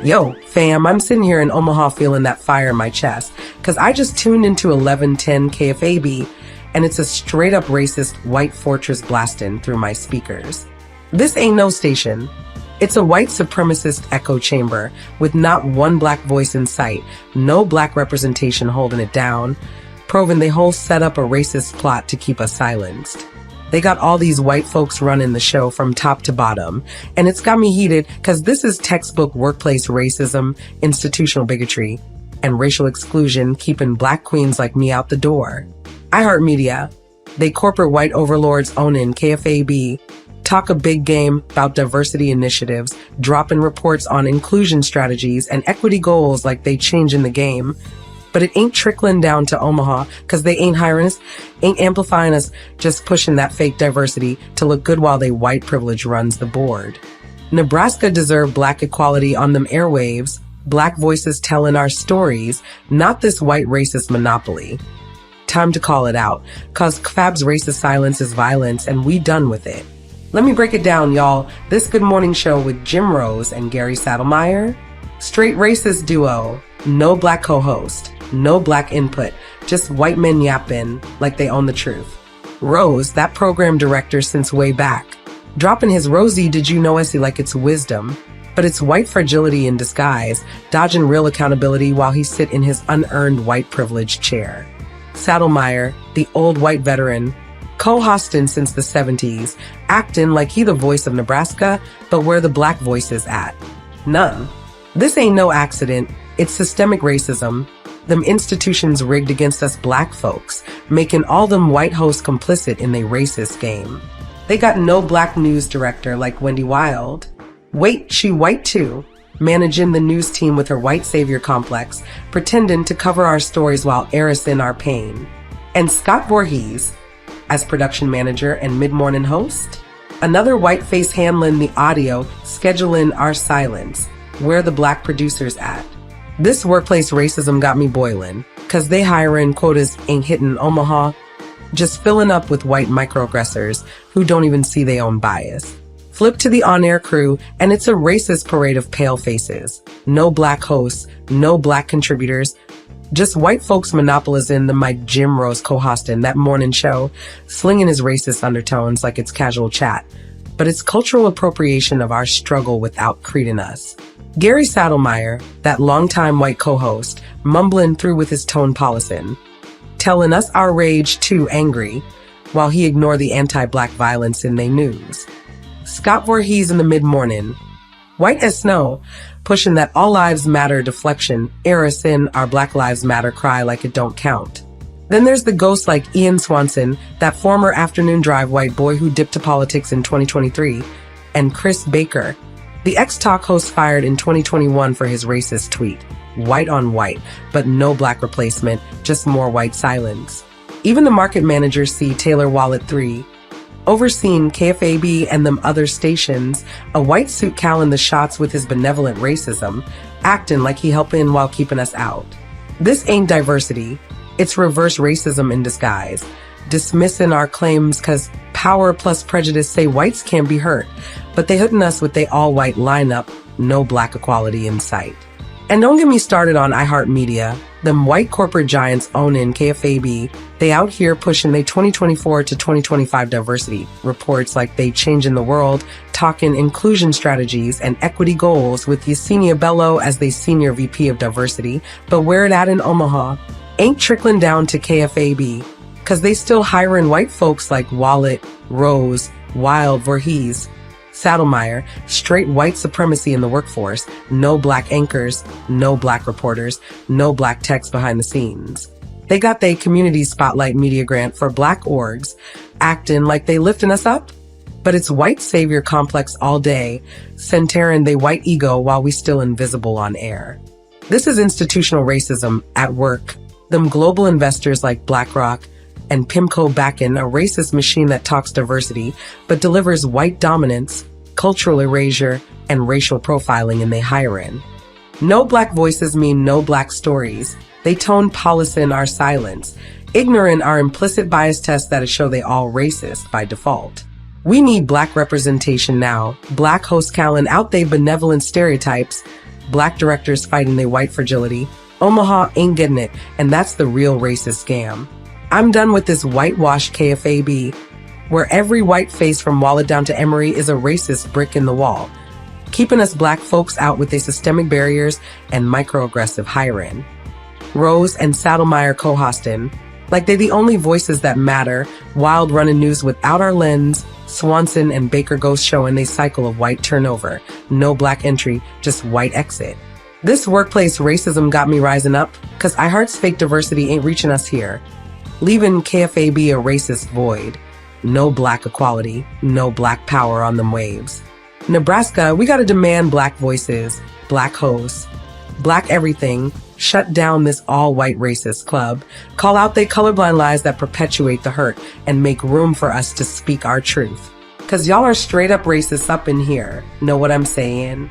Yo, fam, I'm sitting here in Omaha feeling that fire in my chest, because I just tuned into 1110 KFAB, and it's a straight-up racist white fortress blasting through my speakers. This ain't no station. It's a white supremacist echo chamber with not one black voice in sight, no black representation holding it down, proving they whole set up a racist plot to keep us silenced. They got all these white folks running the show from top to bottom, and it's got me heated because this is textbook workplace racism, institutional bigotry, and racial exclusion keeping black queens like me out the door. iHeartMedia, they corporate white overlords owning KFAB, talk a big game about diversity initiatives, dropping reports on inclusion strategies and equity goals like they changing the game. But it ain't trickling down to Omaha because they ain't hiring us, ain't amplifying us, just pushing that fake diversity to look good while they white privilege runs the board. Nebraska deserved black equality on them airwaves, black voices telling our stories, not this white racist monopoly. Time to call it out, cause KFAB's racist silence is violence and we done with it. Let me break it down, y'all. This Good Morning Show with Jim Rose and Gary Saddlemeyer. Straight racist duo, no black co-host, no black input, just white men yapping like they own the truth. Rose, that program director since way back, dropping his Rosie did you know essay like it's wisdom, but it's white fragility in disguise, dodging real accountability while he sit in his unearned white privilege chair. Saddlemeyer, the old white veteran, co-hosting since the 70s, acting like he the voice of Nebraska, but where the black voice is at? None. This ain't no accident. It's systemic racism. Them institutions rigged against us black folks, making all them white hosts complicit in their racist game. They got no black news director like Wendy Wild. Wait, she white too, managing the news team with her white savior complex, pretending to cover our stories while airing our pain. And Scott Voorhees, as production manager and mid-morning host. Another white face handling the audio, scheduling our silence. Where the black producers at? This workplace racism got me boiling, cause they hiring quotas ain't hitting Omaha, just filling up with white microaggressors who don't even see their own bias. Flip to the on-air crew, and it's a racist parade of pale faces. No black hosts, no black contributors, just white folks monopolizing the Mike Jim Rose co-hosting that morning show, slinging his racist undertones like it's casual chat. But it's cultural appropriation of our struggle without creeding us. Gary Saddlemeyer, that longtime white co-host, mumbling through with his tone policing, telling us our rage too angry, while he ignored the anti-black violence in they news. Scott Voorhees in the mid-morning, white as snow, pushing that all lives matter deflection, us in our Black Lives Matter cry like it don't count. Then there's the ghosts like Ian Swanson, that former afternoon drive white boy who dipped to politics in 2023, and Chris Baker, the ex-talk host fired in 2021 for his racist tweet. White on white, but no black replacement, just more white silence. Even the market managers see Taylor Wallet 3, overseeing KFAB and them other stations, a white suit Callin the shots with his benevolent racism, acting like he helping while keeping us out. This ain't diversity. It's reverse racism in disguise, dismissing our claims cause power plus prejudice say whites can't be hurt, but they hitting us with they all-white lineup, no black equality in sight. And don't get me started on iHeartMedia, them white corporate giants owning KFAB, they out here pushing they 2024 to 2025 diversity reports like they changing the world, talking inclusion strategies and equity goals with Yesenia Bello as they senior VP of diversity, but where it at in Omaha ain't trickling down to KFAB, cause they still hiring white folks like Wallet, Rose, Wild, Voorhees, Saddlemeyer, straight white supremacy in the workforce, no black anchors, no black reporters, no black text behind the scenes. They got they community spotlight media grant for black orgs, acting like they lifting us up, but it's white savior complex all day, centering they white ego while we still invisible on air. This is institutional racism at work. Them global investors like BlackRock and PIMCO backing a racist machine that talks diversity, but delivers white dominance, cultural erasure, and racial profiling in they hiring. No black voices mean no black stories. They tone policing our silence, ignorant our implicit bias tests that show they all racist by default. We need black representation now. Black host Callin out they benevolent stereotypes, Black directors fighting their white fragility. Omaha ain't getting it, and that's the real racist scam. I'm done with this whitewashed KFAB, where every white face from Wallet down to Emory is a racist brick in the wall, keeping us black folks out with their systemic barriers and microaggressive hiring. Rose and Saddlemeyer co-hosting, like they the only voices that matter, wild running news without our lens, Swanson and Baker Ghost showing a cycle of white turnover, no black entry, just white exit. This workplace racism got me rising up, cause iHeart's fake diversity ain't reaching us here, leaving KFAB a racist void. No black equality, no black power on them waves. Nebraska, we gotta demand black voices, black hosts, black everything, shut down this all-white racist club, call out they colorblind lies that perpetuate the hurt, and make room for us to speak our truth. Cause y'all are straight up racists up in here, know what I'm saying?